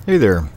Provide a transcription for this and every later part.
Hey there.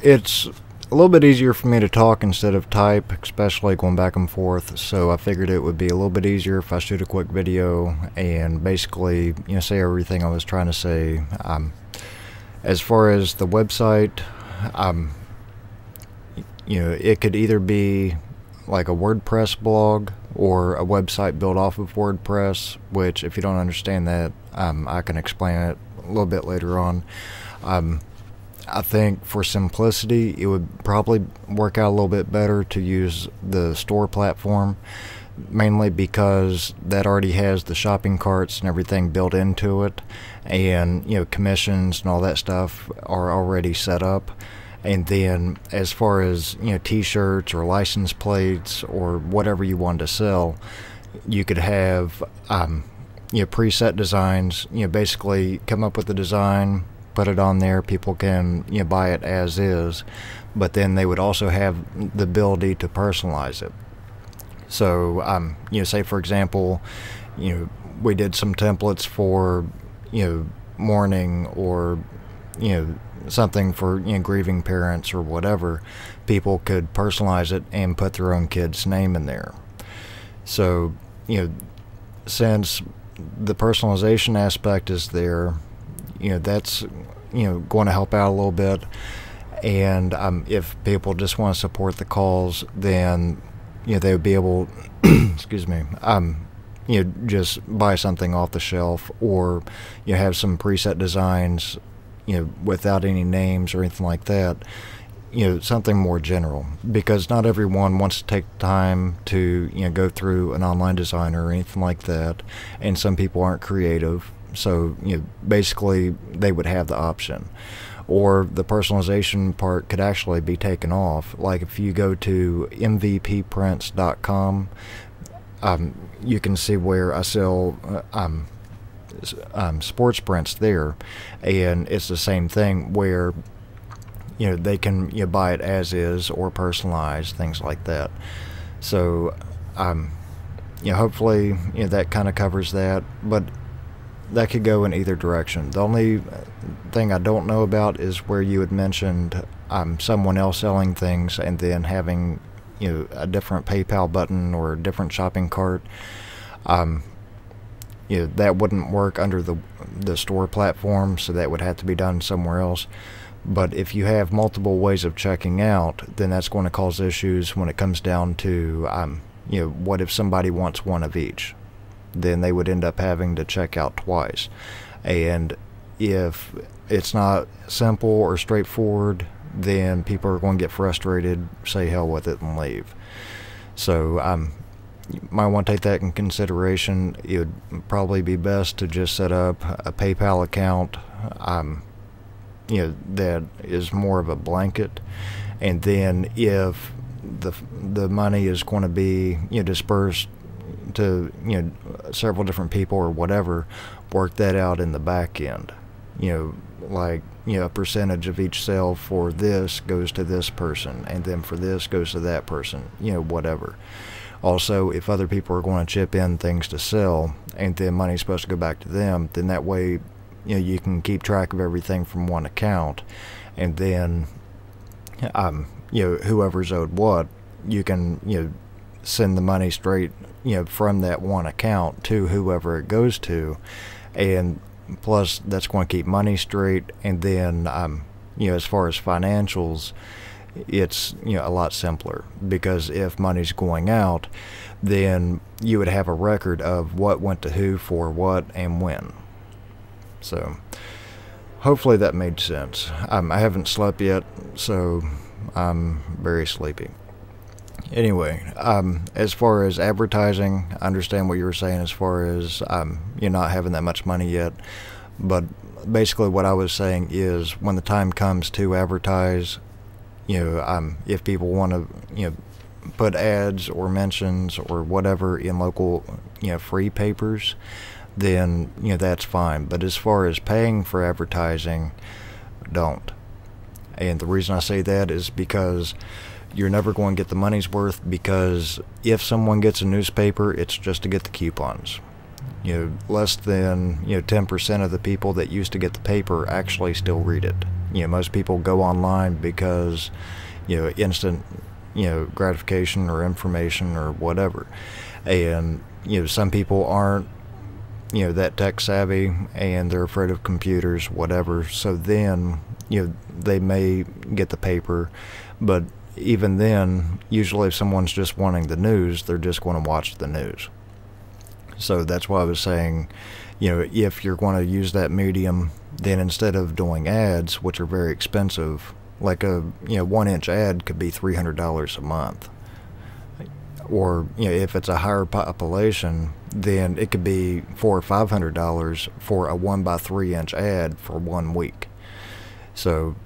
It's a little bit easier for me to talk instead of type, especially going back and forth. So I figured it would be a little bit easier if I shoot a quick video and basically, say everything I was trying to say. As far as the website, it could either be like a WordPress blog or a website built off of WordPress, which if you don't understand that, I can explain it a little bit later on. I think for simplicity, it would probably work out a little bit better to use the store platform, mainly because that already has the shopping carts and everything built into it, and commissions and all that stuff are already set up. And then as far as t-shirts or license plates or whatever you want to sell, you could have preset designs. Basically come up with the design, put it on there, people can buy it as is, but then they would also have the ability to personalize it. So say for example, we did some templates for mourning or something for grieving parents or whatever. People could personalize it and put their own kid's name in there. So since the personalization aspect is there, that's going to help out a little bit. And if people just want to support the cause, then they would be able excuse me, just buy something off the shelf, or have some preset designs without any names or anything like that, something more general, because not everyone wants to take the time to go through an online designer or anything like that, and some people aren't creative. So basically they would have the option, or the personalization part could actually be taken off. Like if you go to mvpprints.com, you can see where I sell sports prints there, and it's the same thing where they can buy it as is or personalized, things like that. So hopefully that kind of covers that, but that could go in either direction. The only thing I don't know about is where you had mentioned someone else selling things and then having a different PayPal button or a different shopping cart. That wouldn't work under the store platform, so that would have to be done somewhere else. But if you have multiple ways of checking out, then that's going to cause issues when it comes down to what if somebody wants one of each? Then they would end up having to check out twice. And if it's not simple or straightforward, then people are going to get frustrated, say hell with it, and leave. So you might want to take that in consideration. It would probably be best to just set up a PayPal account that is more of a blanket, and then if the money is going to be dispersed to several different people or whatever, work that out in the back end. Like a percentage of each sale for this goes to this person, and then for this goes to that person, whatever. Also, if other people are going to chip in things to sell and then money's supposed to go back to them, then that way you can keep track of everything from one account, and then whoever's owed what, you can send the money straight from that one account to whoever it goes to. And plus that's going to keep money straight. And then as far as financials, it's a lot simpler, because if money's going out, then you would have a record of what went to who for what and when. So hopefully that made sense. I haven't slept yet, so I'm very sleepy. Anyway, as far as advertising, I understand what you were saying as far as you're not having that much money yet, but basically what I was saying is when the time comes to advertise, if people want to put ads or mentions or whatever in local free papers, then that's fine. But as far as paying for advertising, don't. And the reason I say that is because you're never going to get the money's worth, because if someone gets a newspaper, it's just to get the coupons. Less than 10% of the people that used to get the paper actually still read it. most people go online because, instant, gratification or information or whatever. And, some people aren't, that tech savvy, and they're afraid of computers, whatever. So then, they may get the paper, but even then, usually if someone's just wanting the news, they're just going to watch the news. So that's why I was saying, if you're going to use that medium, then instead of doing ads, which are very expensive, like a 1-inch ad could be $300 a month. Or if it's a higher population, then it could be $400 or $500 for a 1x3-inch ad for 1 week. So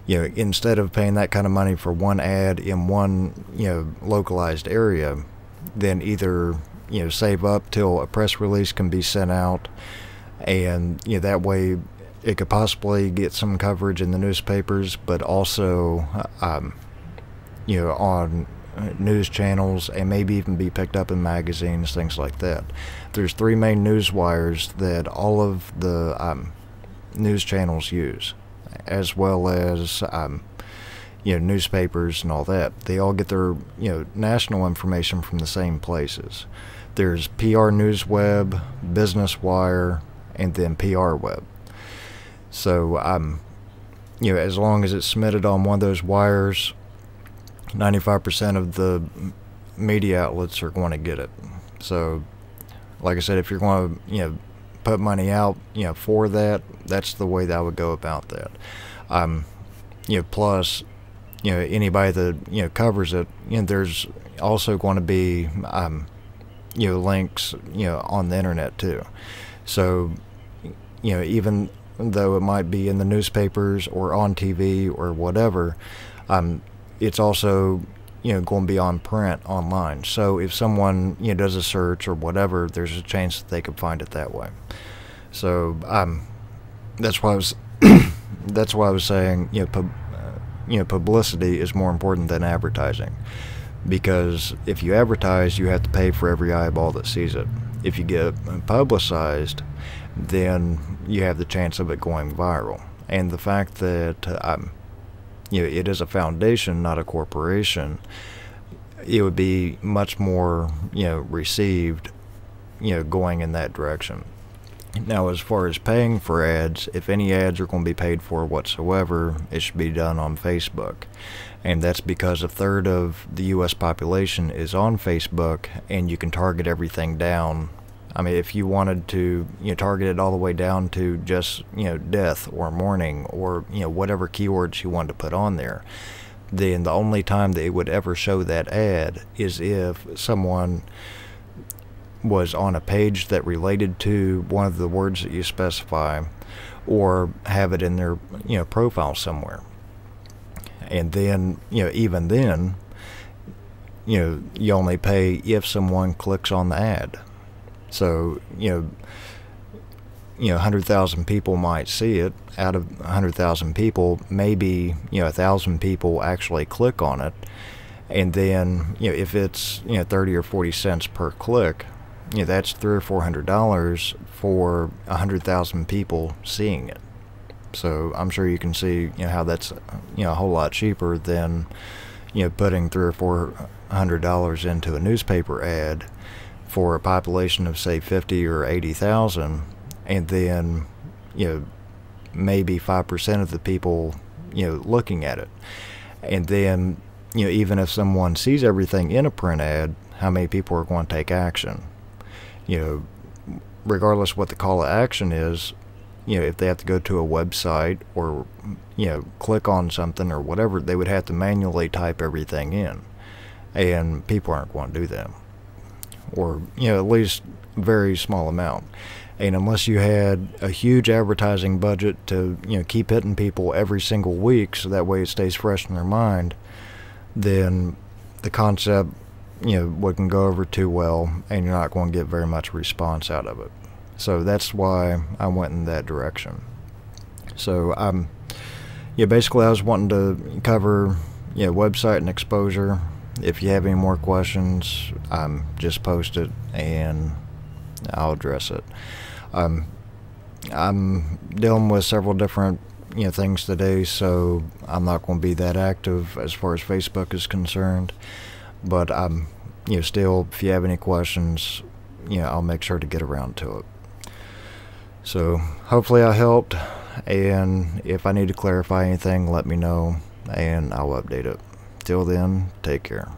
instead of paying that kind of money for one ad in one localized area, then either save up till a press release can be sent out, and that way it could possibly get some coverage in the newspapers, but also on news channels, and maybe even be picked up in magazines, things like that. There's 3 main news wires that all of the news channels use, as well as newspapers and all that. They all get their national information from the same places. There's PR News Web, Business Wire, and then PR Web. So as long as it's submitted on one of those wires, 95% of the media outlets are going to get it. So like I said, if you're going to put money out for that, that's the way that I would go about that. Plus anybody that covers it, there's also going to be links on the internet too. So even though it might be in the newspapers or on TV or whatever, it's also going to be on print online. So if someone does a search or whatever, there's a chance that they could find it that way. So that's why I was that's why I was saying publicity is more important than advertising, because if you advertise, you have to pay for every eyeball that sees it. If you get publicized, then you have the chance of it going viral. And the fact that it is a foundation, not a corporation, it would be much more received going in that direction. Now, as far as paying for ads, if any ads are going to be paid for whatsoever, it should be done on Facebook. And that's because 1/3 of the U.S. population is on Facebook, and you can target everything down. I mean, if you wanted to target it all the way down to just death or mourning or whatever keywords you wanted to put on there, then the only time that it would ever show that ad is if someone was on a page that related to one of the words that you specify, or have it in their profile somewhere. And then even then you only pay if someone clicks on the ad. So 100,000 people might see it. Out of 100,000 people, maybe 1,000 people actually click on it, and then if it's 30 or 40 cents per click, that's $300 or $400 for 100,000 people seeing it. So I'm sure you can see how that's a whole lot cheaper than putting $300 or $400 into a newspaper ad for a population of say 50 or 80,000, and then maybe 5% of the people looking at it. And then even if someone sees everything in a print ad, how many people are going to take action? Regardless what the call to action is, if they have to go to a website or click on something or whatever, they would have to manually type everything in, and people aren't going to do that, or at least a very small amount. And unless you had a huge advertising budget to keep hitting people every single week so that way it stays fresh in their mind, then the concept wouldn't go over too well, and you're not going to get very much response out of it. So that's why I went in that direction. So basically I was wanting to cover website and exposure. If you have any more questions, just post it and I'll address it. I'm dealing with several different things to do, so I'm not going to be that active as far as Facebook is concerned. But I'm, still, if you have any questions, I'll make sure to get around to it. So hopefully I helped, and if I need to clarify anything, let me know, and I'll update it. Till then, take care.